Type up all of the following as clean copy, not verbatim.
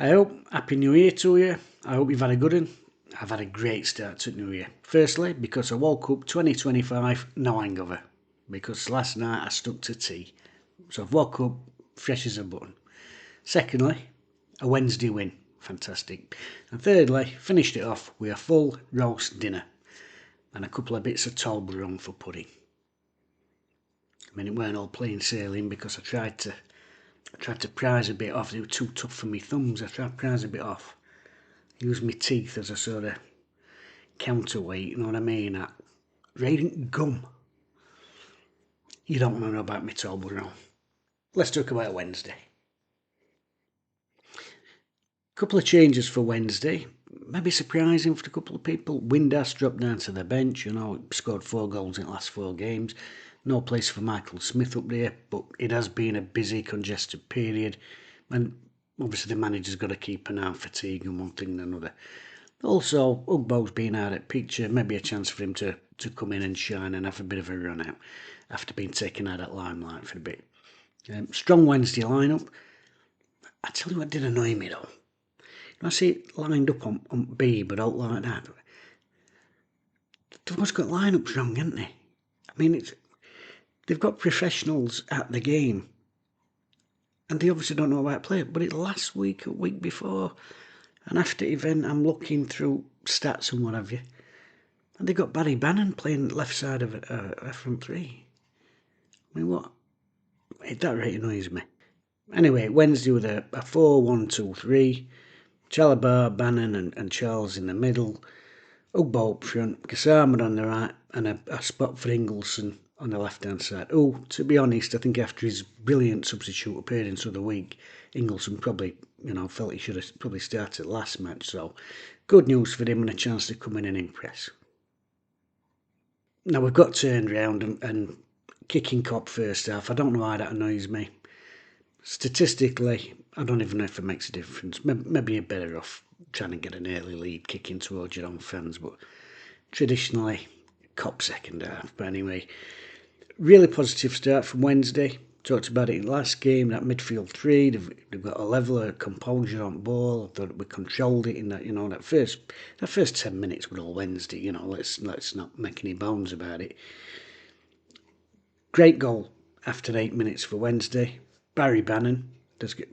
I hope Happy New Year to you. I hope you've had a good one. I've had a great start to New Year. Firstly, because I woke up 2025 no hangover. Because last night I stuck to tea. So I've woke up fresh as a button. Secondly, a Wednesday win. Fantastic. And thirdly, finished it off with a full roast dinner. And a couple of bits of Toblerone for pudding. I mean, it weren't all plain sailing because I tried to prise a bit off. They were too tough for me thumbs. I tried to prise a bit off. Use my teeth as a sort of counterweight, you know what I mean? That radiant gum. You don't want to know about my Toblerone. Let's talk about Wednesday. Couple of changes for Wednesday. Maybe surprising for a couple of people. WINDASS dropped down to the bench, scored 4 goals in the last 4 games. No place for Michael Smith up there, but it has been a busy, congested period. And obviously the manager's got to keep an eye on fatigue and one thing and another. Also, Ugbo's been out at picture, maybe a chance for him to come in and shine and have a bit of a run out after being taken out of limelight for a bit. Strong Wednesday lineup. I tell you what did annoy me though. I see it lined up on B, but out like that. They've always got lineups wrong, haven't they? I mean, they've got professionals at the game, and they obviously don't know about play. But it's last week, a week before, and after the event, I'm looking through stats and what have you, and they got Barry Bannon playing left side of a front three. I mean, what? That really annoys me. Anyway, Wednesday with a 4-1-2-3. Chalabar, Bannon and Charles in the middle, Ugbo up front, Gassama on the right, and a spot for Ingleson on the left-hand side. Oh, to be honest, I think after his brilliant substitute appearance of the week, Ingleson probably, felt he should have probably started last match. So, good news for him and a chance to come in and impress. Now, we've got turned round and kicking Cop first half. I don't know why that annoys me. Statistically, I don't even know if it makes a difference. Maybe you're better off trying to get an early lead kicking towards your own fans, but traditionally, Cop second half. But anyway, really positive start from Wednesday. Talked about it in the last game, that midfield three. They've got a level of composure on ball. I thought we controlled it in that, that first 10 minutes were all Wednesday. Let's not make any bones about it. Great goal after 8 minutes for Wednesday. Barry Bannon does get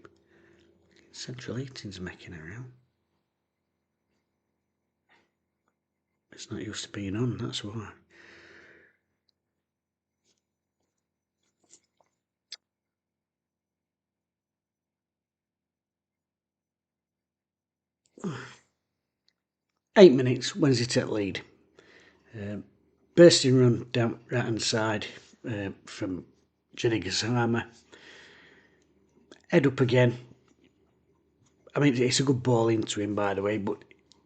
central heating's making around. It's not used to being on, that's why. Eight minutes, Wednesday take lead. Bursting run down right hand side from Jenny Gassama. Head up again. I mean, it's a good ball into him, by the way, but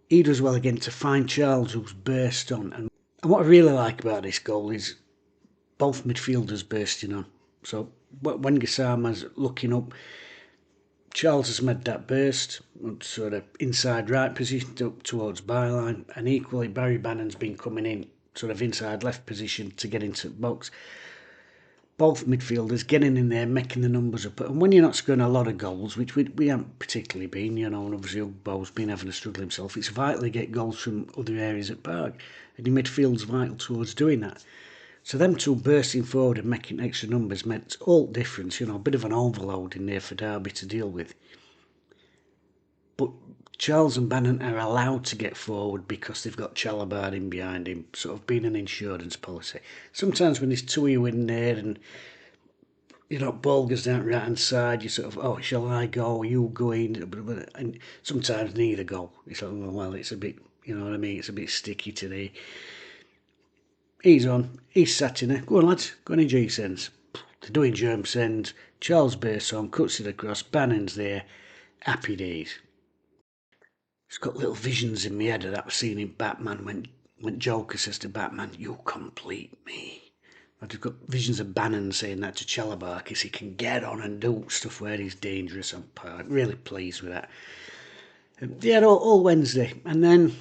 he does well again to find Charles, who's burst on. And what I really like about this goal is both midfielders bursting on. So when Gassama's looking up, Charles has made that burst, sort of inside right position up towards byline, and equally Barry Bannon's been coming in sort of inside left position to get into the box. Both midfielders getting in there, making the numbers up. And when you're not scoring a lot of goals, which we haven't particularly been, and obviously Ugbo's been having a struggle himself, it's vital to get goals from other areas at Park. And your midfield's vital towards doing that. So them two bursting forward and making extra numbers meant all the difference, a bit of an overload in there for Derby to deal with. But Charles and Bannon are allowed to get forward because they've got Chalabar in behind him, sort of being an insurance policy. Sometimes when there's two of you in there and ball goes down right hand side, you sort of, shall I go, you go in, and sometimes neither go. It's like, well, it's a bit, it's a bit sticky today. He's on, he's sat in there. Go on, lads, go on, enjoy your sends. They're doing germ sends. Charles bursts on, cuts it across, Bannon's there. Happy days. It's got little visions in my head of that scene in Batman when Joker says to Batman, "You complete me." I've just got visions of Bannon saying that to Chalabar because he can get on and do stuff where he's dangerous on Park. Really pleased with that. Yeah, all Wednesday. And then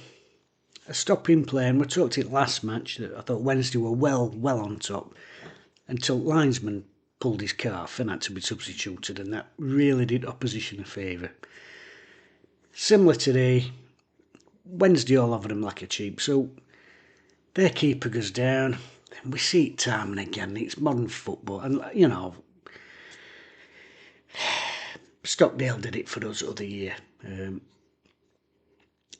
a stop in play, and we talked it last match that I thought Wednesday were well on top until linesman pulled his calf and had to be substituted, and that really did opposition a favour. Similar today, Wednesday all over them like a cheap, so their keeper goes down. And we see it time and again. It's modern football, and you know, Stockdale did it for us the other year.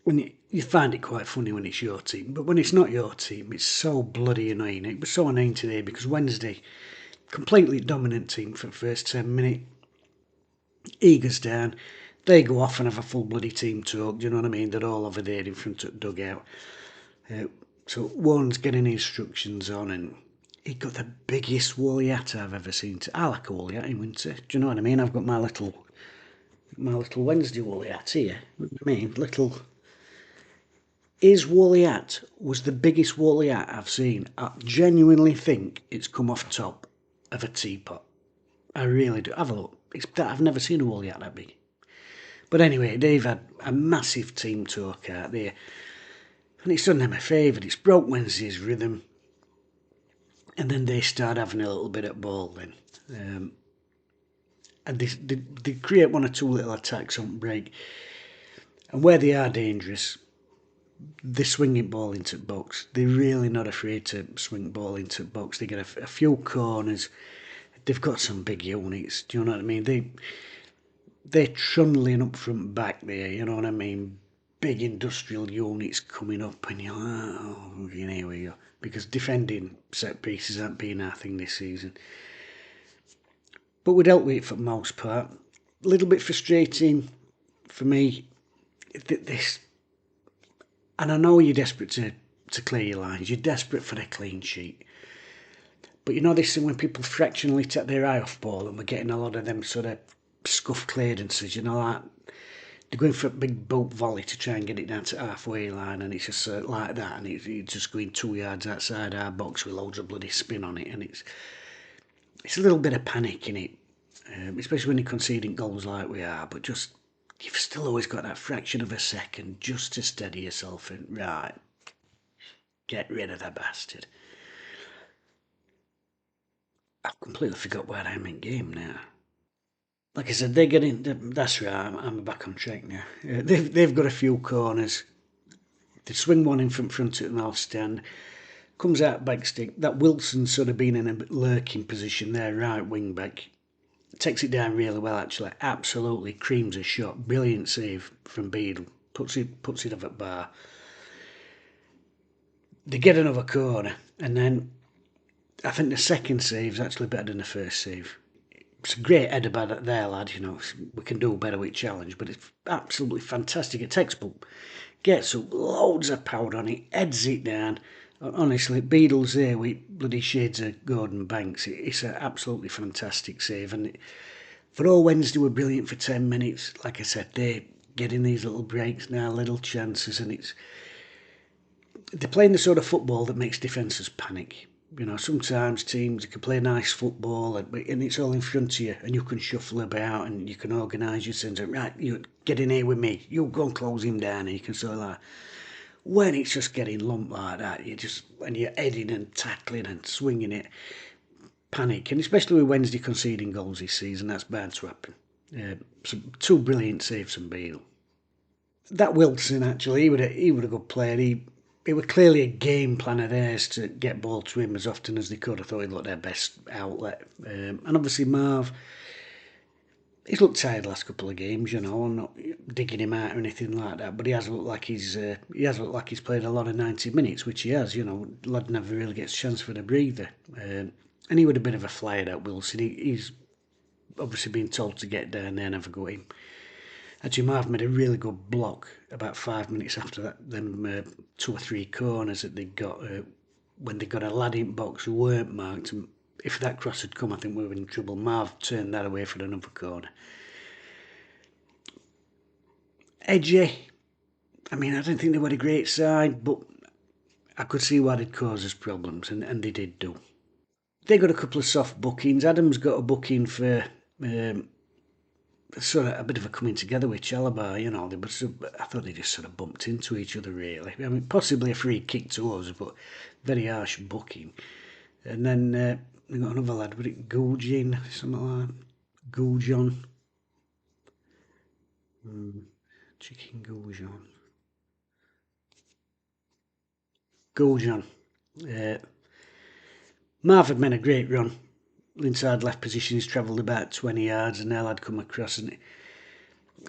When you find it quite funny when it's your team, but when it's not your team, it's so bloody annoying. It was so annoying today because Wednesday, completely dominant team for the first 10 minutes. He goes down, they go off and have a full bloody team talk. Do you know what I mean? They're all over there in front of the dugout. So Warren's getting instructions on, and he got the biggest woolly hat I've ever seen. I like a woolly hat in winter. Do you know what I mean? I've got my little Wednesday woolly hat here. I mean, his woolly hat was the biggest woolly hat I've seen. I genuinely think it's come off top of a teapot. I really do. Have a look. I've never seen a woolly hat that big. But anyway, they've had a massive team talk out there. And it's done them a favour. It's broke Wednesday's rhythm. And then they start having a little bit at ball then. And they create one or two little attacks on break. And where they are dangerous, they swing it ball into the box. They're really not afraid to swing ball into the box. They get a few corners. They've got some big units. Do you know what I mean? They're trundling up from back there. You know what I mean? Big industrial units coming up, and you're like, oh, here we go. Because defending set pieces hasn't been our thing this season. But we dealt with it for the most part. A little bit frustrating for me. This, and I know you're desperate to clear your lines. You're desperate for a clean sheet. But you know this thing when people fractionally take their eye off ball, and we're getting a lot of them sort of scuff clearances, you know, like they're going for a big boat volley to try and get it down to halfway line, and it's just like that, and it's just going 2 yards outside our box with loads of bloody spin on it, and it's a little bit of panic in it, especially when you're conceding goals like we are, but just you've still always got that fraction of a second just to steady yourself and right, get rid of that bastard. I've completely forgot where I'm in game now. Like I said, they're getting. That's right. I'm back on track now. They've got a few corners. They swing one in front of the mouth stand. Comes out back stick. That Wilson's sort of been in a lurking position there, right wing back. Takes it down really well actually. Absolutely creams a shot. Brilliant save from Beadle. Puts it off at bar. They get another corner, and then I think the second save's actually better than the first save. It's a great header by there, lad. You know, we can do better with challenge, but it's absolutely fantastic. A textbook. Gets up, loads of power on it, heads it down. Honestly, Beadle's there with bloody shades of Gordon Banks. It's an absolutely fantastic save. And for all Wednesday were brilliant for 10 minutes. Like I said, they're getting these little breaks now, little chances, and they're playing the sort of football that makes defences panic. You know, sometimes teams can play nice football and it's all in front of you, and you can shuffle about and you can organise yourself. Right, you get in here with me. You go and close him down, and you can sort of like. When it's just getting lumped like that, when you're heading and tackling and swinging it, panic. And especially with Wednesday conceding goals this season, that's bound to happen. Two brilliant saves from Beale. That Wilson actually, he would a good player. It was clearly a game plan of theirs to get ball to him as often as they could. I thought he looked their best outlet. And obviously Marv, he's looked tired the last couple of games, you know. I'm not digging him out or anything like that, but he has looked like he's played a lot of 90 minutes, which he has. You know, lad never really gets a chance for the breather. And he was a bit of a flyer, that Wilson. He's obviously been told to get down there and have a go at him. Actually, Marv made a really good block about 5 minutes after that. Them 2 or 3 corners that they got when they got a lad in box who weren't marked. And if that cross had come, I think we were in trouble. Marv turned that away for another corner. Edgy. I mean, I don't think they were a great side, but I could see why they'd cause us problems, and they did do. They got a couple of soft bookings. Adam's got a booking for sort of a bit of a coming together with Chalobah, you know. I thought they just sort of bumped into each other, really. I mean, possibly a free kick to us, but very harsh booking. And then we got another lad, was it something like that? Goujon. Chicken Goujon. Goujon. Marv had made a great run. Inside left position, he's travelled about 20 yards, and now I'd come across, and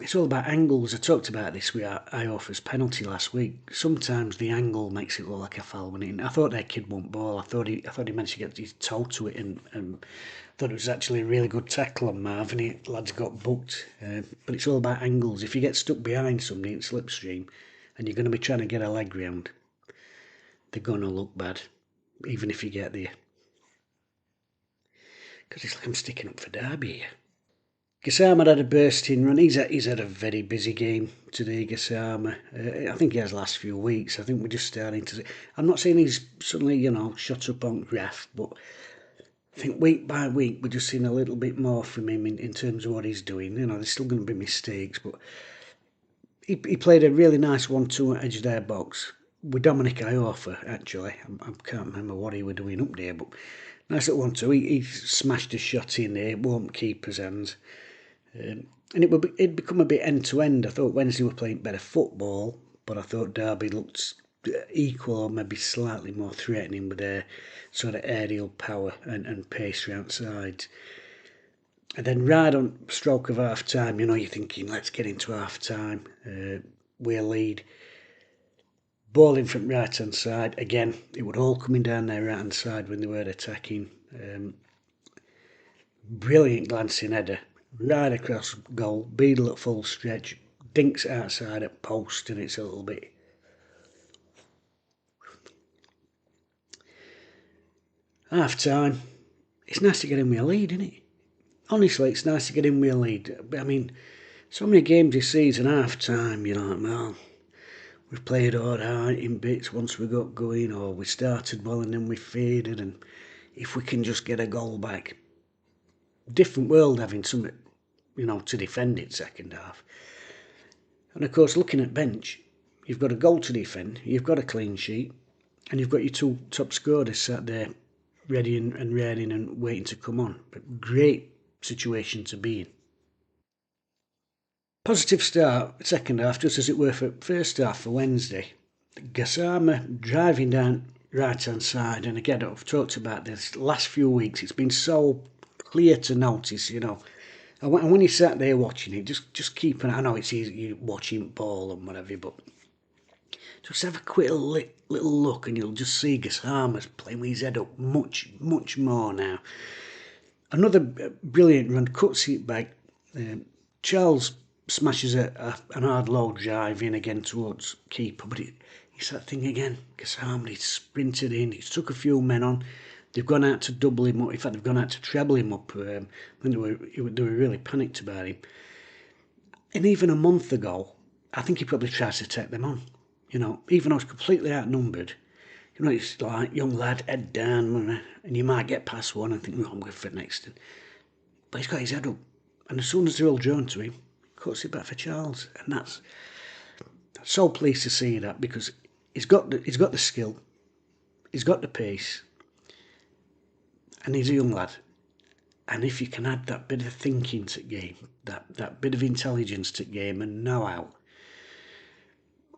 it's all about angles. I talked about this with Iorfa's penalty last week. Sometimes the angle makes it look like a foul. I thought that kid won't ball. I thought he managed to get his toe to it, and thought it was actually a really good tackle on Marv, and the lads got booked. But it's all about angles. If you get stuck behind somebody in slipstream, and you're going to be trying to get a leg round, they're going to look bad, even if you get there. Because it's like I'm sticking up for Derby here. Gassama had a bursting run. He's had a very busy game today, Gassama. I think he has last few weeks. I think we're just starting to see. I'm not saying he's suddenly, shot up on graph, but I think week by week we're just seeing a little bit more from him in terms of what he's doing. There's still going to be mistakes, but he played a really nice 1-2 at edge of their box with Dominic Iorfa, actually. I can't remember what he was doing up there, but nice at 1-2. He smashed a shot in there, it won't keeper's hands. And it'd become a bit end-to-end. I thought Wednesday were playing better football, but I thought Derby looked equal or maybe slightly more threatening with their sort of aerial power and pace round sides. And then right on stroke of half-time, you're thinking, let's get into half-time. We'll lead. Ball in from right-hand side. Again, it would all coming down their right-hand side when they were attacking. Brilliant glancing header. Right across goal, Beadle at full stretch, dinks outside at post, and it's a little bit. Half time, it's nice to get in with a lead, isn't it? Honestly, it's nice to get in with a lead. So many games this season, half time, well, we've played all right in bits once we got going, or we started well and then we faded, and if we can just get a goal back. Different world having something, to defend it second half. And of course, looking at bench, you've got a goal to defend, you've got a clean sheet, and you've got your two top scorers sat there ready and raring and waiting to come on. But great situation to be in. Positive start, second half, just as it were for first half for Wednesday. Gassama driving down right-hand side, and again, I've talked about this last few weeks, it's been so clear to notice, And when you sat there watching it, just keep an eye. I know it's easy watching ball and whatever, but just have a quick little look, and you'll just see Gassama's playing with his head up much, much more now. Another brilliant run, cuts it back. Charles smashes an hard low drive in again towards keeper, but it's that thing again. Gassama, he's sprinted in, he's took a few men on. They've gone out to double him up. In fact, they've gone out to treble him up. And they were really panicked about him. And even a month ago, I think he probably tried to take them on. Even though he's completely outnumbered. It's like, young lad, head down, and you might get past one and think, no, I'm going for the next. But he's got his head up. And as soon as they're all drawn to him, he cuts it back for Charles. And that's so pleased to see that, because he's got the skill, he's got the pace, and he's a young lad. And if you can add that bit of thinking to the game, that bit of intelligence to the game and know-how,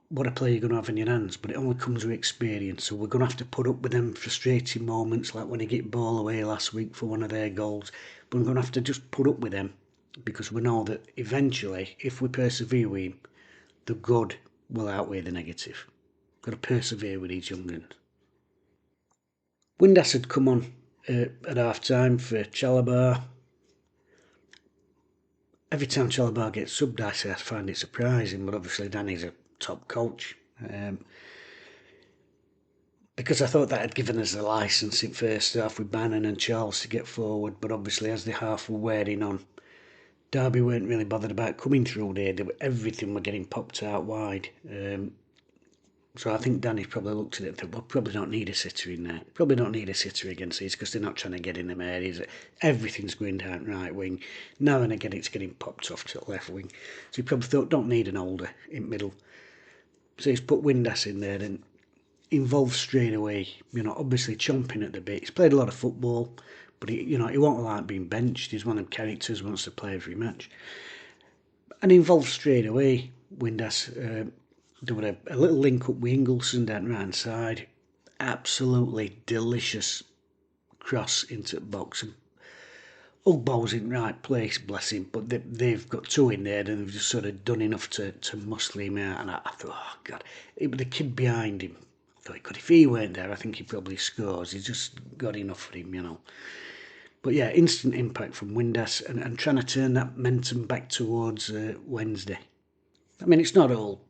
what a player you're going to have in your hands. But it only comes with experience, so we're going to have to put up with them frustrating moments, like when he get ball away last week for one of their goals. But we're going to have to just put up with them, because we know that eventually, if we persevere with him, the good will outweigh the negative. Got to persevere with these young guns. WINDASS had come on at half-time for Chalabar. Every time Chalabar gets subbed, I find it surprising, but obviously Danny's a top coach. Because I thought that had given us the licence in first half with Bannon and Charles to get forward, but obviously as the half were wearing on, Derby weren't really bothered about coming through there. Everything were getting popped out wide. So I think Danny probably looked at it and thought, well, probably don't need a sitter in there. Probably don't need a sitter against these, because they're not trying to get in them areas. Everything's going down right wing. Now and again it's getting popped off to the left wing. So he probably thought, don't need an older in middle. So he's put WINDASS in there and involved straight away. Obviously chomping at the bit. He's played a lot of football, but he won't like being benched. He's one of them characters who wants to play every match. And involved straight away. WINDASS. Doing a little link up with Ingleson down the right hand side. Absolutely delicious cross into the box. Ugball's in the right place, bless him, but they've got two in there and they've just sort of done enough to muscle him out. And I thought, oh God, it was the kid behind him. I thought, God, if he weren't there, I think he probably scores. He's just got enough for him, you know. But yeah, instant impact from WINDASS and trying to turn that momentum back towards Wednesday. I mean, it's not all,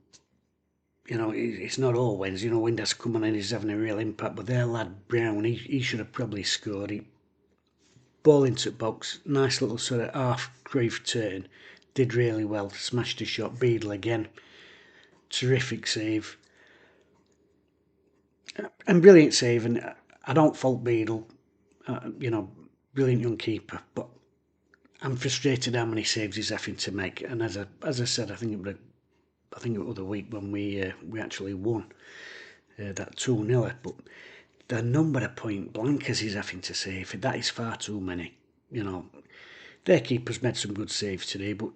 you know, it's not all Wednesday. You know, WINDASS coming in is having a real impact, but their lad Brown, he should have probably scored. He ball into the box, nice little sort of half groove turn, did really well, smashed a shot. Beadle again, terrific save, and brilliant save. And I don't fault Beadle, you know, brilliant young keeper, but I'm frustrated how many saves he's having to make. And as I said, I think it was the week when we actually won that 2-0, but the number of point blankers he's having to save, that is far too many. You know, their keeper's made some good saves today, but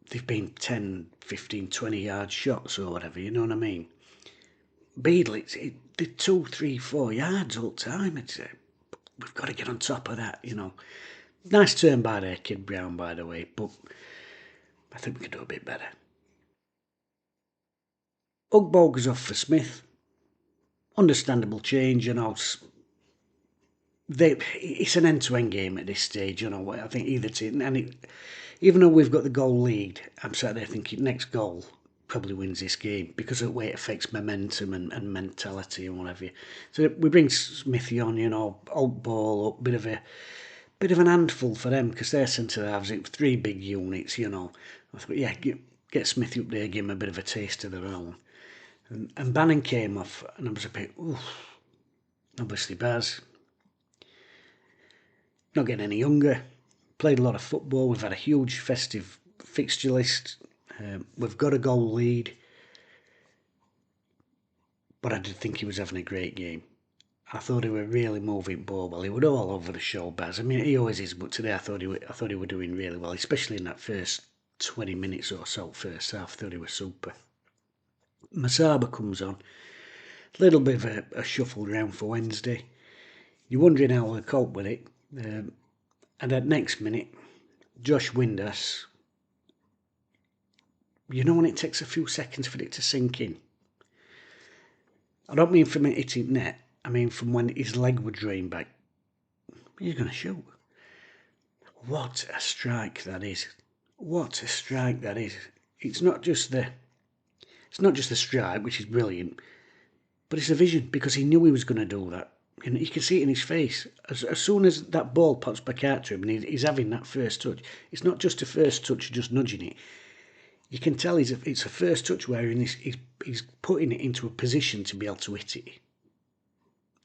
they've been 10, 15, 20 yard shots or whatever, you know what I mean? Beadle, they're 2, 3, 4 yards all the time. We've got to get on top of that, you know. Nice turn by their kid Brown, by the way, but I think we could do a bit better. Ugbo goes off for Smith. Understandable change, you know. It's an end-to-end game at this stage, you know. I think either team, and even though we've got the goal lead, I'm sat there thinking next goal probably wins this game because of the way it affects momentum and mentality and whatever. So we bring Smithy on, you know, old ball up, bit of an handful for them because they're centre halves. It was 3 big units, you know. I thought, yeah, get Smithy up there, give him a bit of a taste of their own. And Bannon came off, and I was a bit, oof. Obviously, Baz not getting any younger. Played a lot of football. We've had a huge festive fixture list. We've got a goal lead. But I did think he was having a great game. I thought he were really moving ball well. He was all over the show, Baz. I mean, he always is, but today I thought he were doing really well, especially in that first 20 minutes or so, first half. I thought he was super. Masaba comes on. A little bit of a shuffle round for Wednesday. You're wondering how we'll cope with it. And at next minute, Josh WINDASS, you know when it takes a few seconds for it to sink in? I don't mean from it hitting net, I mean from when his leg would drain back. He's going to shoot. What a strike that is. What a strike that is. It's not just the strike, which is brilliant, but it's a vision because he knew he was going to do that. And you can see it in his face. As soon as that ball pops back out to him and he's having that first touch, it's not just a first touch, just nudging it. You can tell it's a first touch where he's putting it into a position to be able to hit it.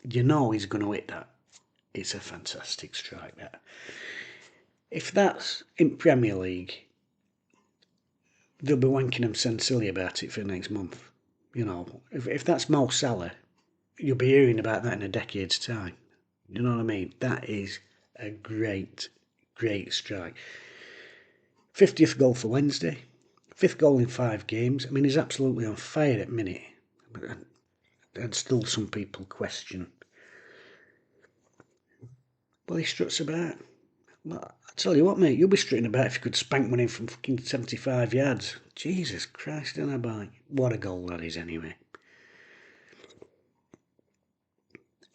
You know he's going to hit that. It's a fantastic strike, that. If that's in Premier League, they'll be wanking them silly about it for next month. You know, if that's Mo Salah, you'll be hearing about that in a decade's time. You know what I mean? That is a great, great strike. 50th goal for Wednesday. 5th goal in 5 games. I mean, he's absolutely on fire at minute. And still some people question. Well, he struts about. Well, I tell you what, mate, you'll be strutting about if you could spank one in from fucking 75 yards. Jesus Christ, don't I buy? What a goal that is, anyway.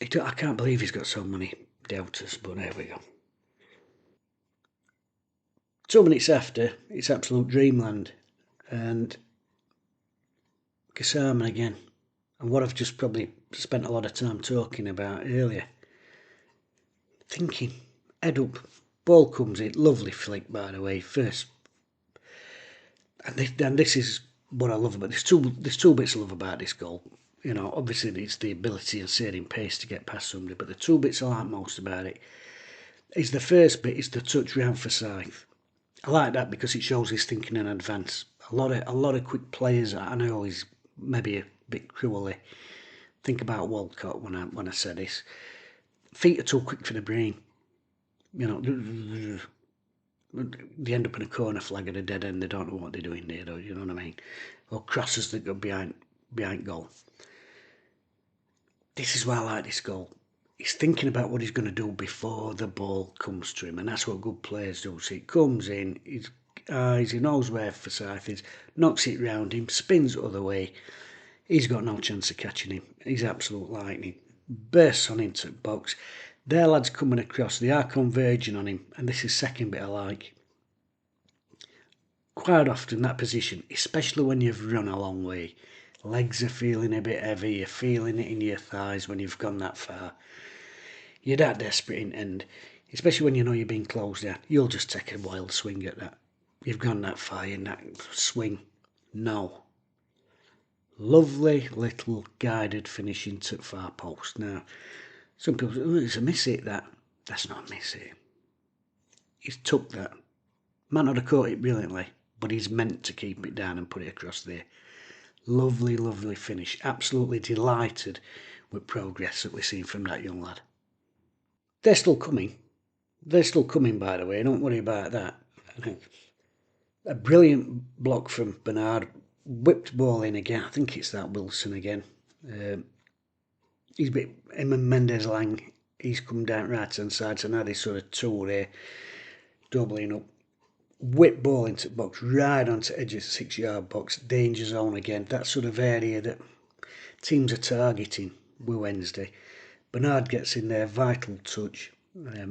I can't believe he's got so many doubters, but there we go. 2 minutes after, it's absolute dreamland. And Gassama again. And what I've just probably spent a lot of time talking about earlier. Thinking, head up, ball comes in, lovely flick by the way, first. And this is what I love about there's two bits I love about this goal. You know, obviously it's the ability and saving pace to get past somebody, but the 2 bits I like most about it is the first bit is the touch round for Scythe. I like that because it shows he's thinking in advance. A lot of quick players. I know he's maybe a bit cruelly think about Walcott when I say this. Feet are too quick for the brain. You know, they end up in a corner flag at a dead end. They don't know what they're doing there, though, you know what I mean? Or crosses that go behind goal. This is why I like this goal. He's thinking about what he's going to do before the ball comes to him, and that's what good players do. So it comes in, his eyes, he knows where Forsyth is, knocks it round him, spins the other way. He's got no chance of catching him. He's absolute lightning. Bursts on into the box. Their lads coming across, they are converging on him, and this is second bit I like. Quite often that position, especially when you've run a long way, legs are feeling a bit heavy, you're feeling it in your thighs when you've gone that far. You're that desperate in end, especially when you know you're being closed down. You'll just take a wild swing at that. You've gone that far in that swing. No. Lovely little guided finish into far post. Now, some people say, oh, it's a miss hit that. That's not a miss hit. He's took that. Might not have caught it brilliantly, but he's meant to keep it down and put it across there. Lovely, lovely finish. Absolutely delighted with progress that we're seeing from that young lad. They're still coming. They're still coming, by the way. Don't worry about that. A brilliant block from Bernard. Whipped ball in again. I think it's that Wilson again. He's bit him and Mendes Lang. He's come down right hand side, so now they sort of two there, doubling up. Whip ball into the box, right onto the edge of the 6-yard box. Danger zone again. That sort of area that teams are targeting with Wednesday. Bernard gets in there, vital touch. There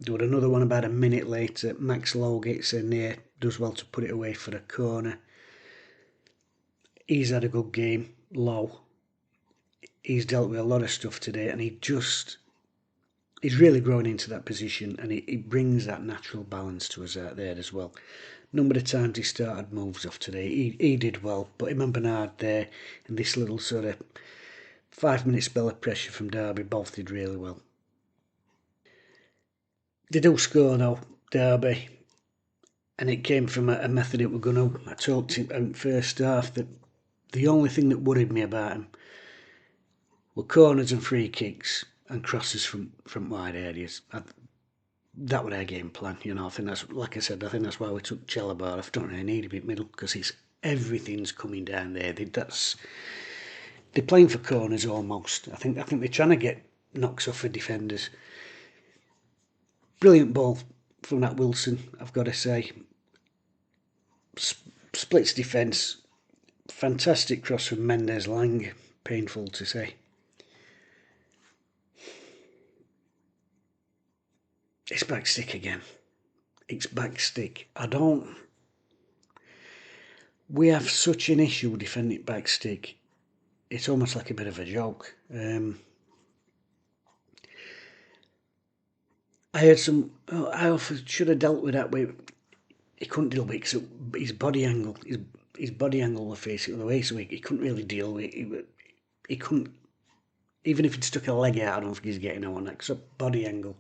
was another one about a minute later. Max Lowe gets in there, does well to put it away for a corner. He's had a good game, Lowe. He's dealt with a lot of stuff today, and he's really growing into that position, and he brings that natural balance to us out there as well. Number of times he started moves off today, he did well, but him and Bernard there, and this little sort of 5-minute spell of pressure from Derby, both did really well. They do score though, Derby, and it came from a method it were going to. I talked in first half that the only thing that worried me about him were corners and free kicks and crosses from wide areas. That was our game plan, you know. I think that's, like I said, I think that's why we took Chelabard off. Don't really need him in middle because everything's coming down there. They're playing for corners almost. I think they're trying to get knocks off for defenders. Brilliant ball from that Wilson, I've got to say. Splits defence. Fantastic cross from Mendes Lang. Painful to say. It's back stick again. It's back stick. We have such an issue defending back stick. It's almost like a bit of a joke. I heard I should have dealt with that way. He couldn't deal with it because his body angle, his body angle was facing the way, so he couldn't really deal with it. He couldn't, even if he'd stuck a leg out, I don't think he's getting on that because of body angle.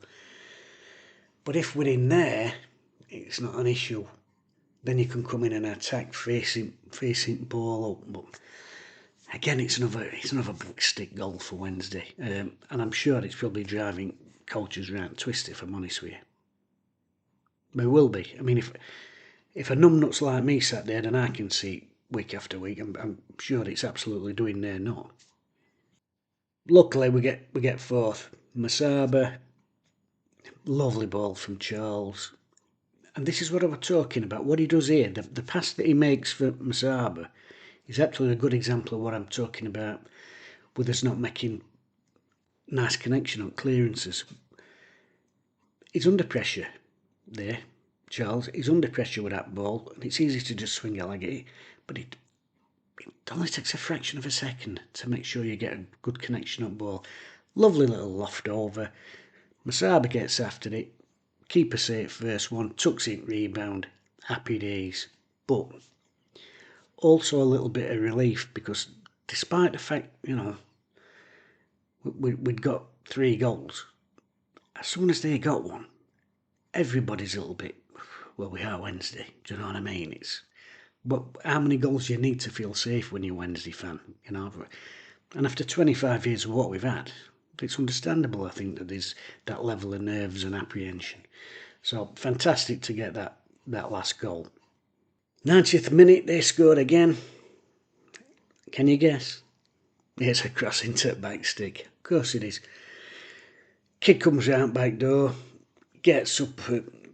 But if we're in there, it's not an issue. Then you can come in and attack facing ball up. But again, it's another big stick goal for Wednesday, and I'm sure it's probably driving coaches round twist, if I'm honest with you. But it will be. I mean, if a numbnuts like me sat there, then I can see it week after week. I'm sure it's absolutely doing their not. Luckily, we get fourth. Masaba, lovely ball from Charles. And this is what I was talking about. What he does here, the pass that he makes for Masaba is actually a good example of what I'm talking about with us not making nice connection on clearances. He's under pressure there, Charles. He's under pressure with that ball, and it's easy to just swing a leg at it, but it only takes a fraction of a second to make sure you get a good connection on ball. Lovely little loft over. Masaba gets after it. Keeper safe first one, tucks it, rebound, happy days. But also a little bit of relief because despite the fact, you know, we'd got 3 goals, as soon as they got one, everybody's a little bit, well, we are Wednesday, do you know what I mean? But how many goals do you need to feel safe when you're a Wednesday fan, you know? And after 25 years of what we've had, it's understandable, I think, that there's that level of nerves and apprehension. So fantastic to get that last goal. 90th minute, they scored again. Can you guess? It's a cross into back stick. Of course it is. Kid comes out back door, gets up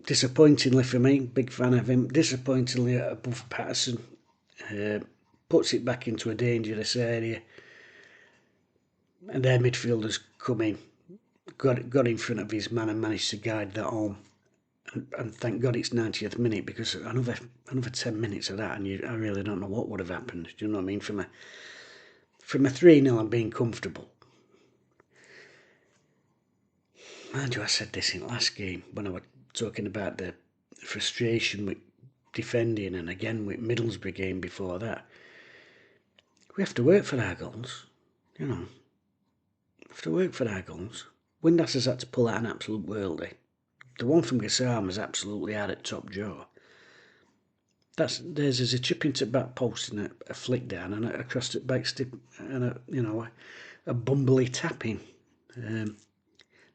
disappointingly for me, big fan of him, disappointingly above Patterson, puts it back into a dangerous area, and their midfielders come in, got in front of his man and managed to guide that home. And thank God it's 90th minute, because another 10 minutes of that and I really don't know what would have happened. Do you know what I mean? From a 3-0 and being comfortable. Mind you, I said this in the last game when I was talking about the frustration with defending, and again with Middlesbrough game before that. We have to work for our goals, you know. We have to work for our goals. WINDASS has had to pull out an absolute worldie. The one from Gassama's absolutely had at top jaw. There's a chip into back post and a flick down and across the back stick and a bumbly tapping.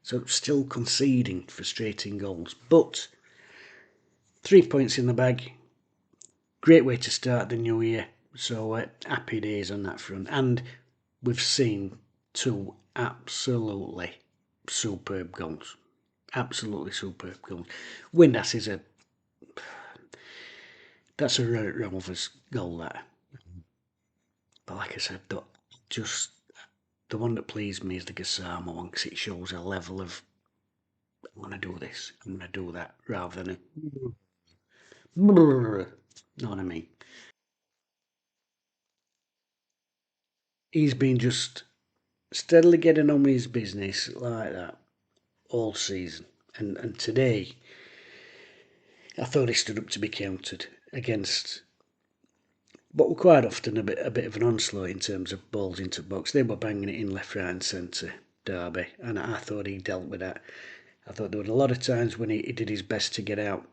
So still conceding frustrating goals, but 3 points in the bag. Great way to start the new year. So happy days on that front, and we've seen 2 absolutely superb goals. Absolutely superb goals. WINDASS is that's a Rovers goal, that. But like I said, just the one that pleased me is the Gassama one, because it shows a level of I'm going to do this, I'm going to do that, rather than know what I mean. He's been just steadily getting on with his business like that all season, and today I thought he stood up to be countered against what were quite often a bit of an onslaught in terms of balls into box. They were banging it in left, right and centre, Derby, and I thought he dealt with that. I thought there were a lot of times when he did his best to get out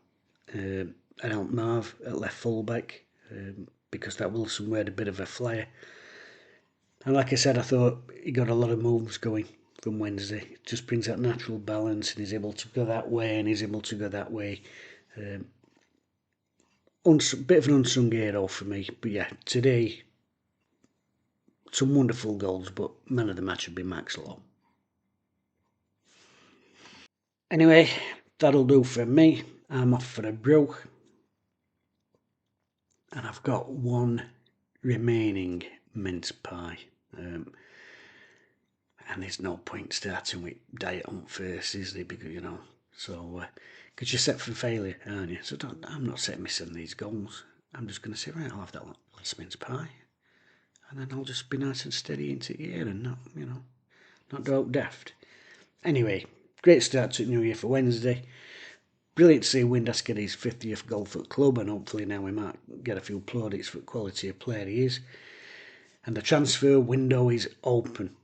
and out Marv at left fullback, because that Wilson had a bit of a flyer. And like I said, I thought he got a lot of moves going from Wednesday. It just brings that natural balance, and he's able to go that way and he's able to go that way. Bit of an unsung hero for me. But yeah, today, some wonderful goals, but man of the match would be Max Lowe. Anyway, that'll do for me. I'm off for a brew. And I've got one remaining mince pie. And there's no point starting with diet on first, is there? Because, so, because you're set for failure, aren't you? So I'm not setting myself these goals. I'm just going to say, right, I'll have that last mince pie. And then I'll just be nice and steady into the year and not go out daft. Anyway, great start to the new year for Wednesday. Brilliant to see WINDASS get his 50th goal for the club, and hopefully now we might get a few plaudits for the quality of player he is. And the transfer window is open.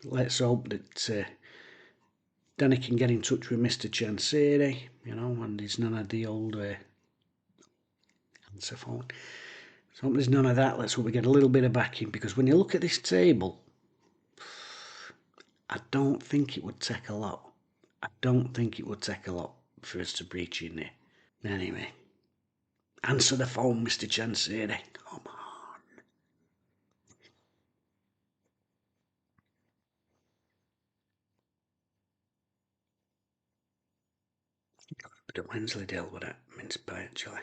Let's hope that Danny can get in touch with Mr. Chansiri, and he's none of the old answer phone. So there's none of that. Let's hope we get a little bit of backing, because when you look at this table, I don't think it would take a lot. I don't think it would take a lot for us to breach in there. Anyway, answer the phone, Mr. Chansiri. Come on. But at Wensleydale with that mince pie, actually.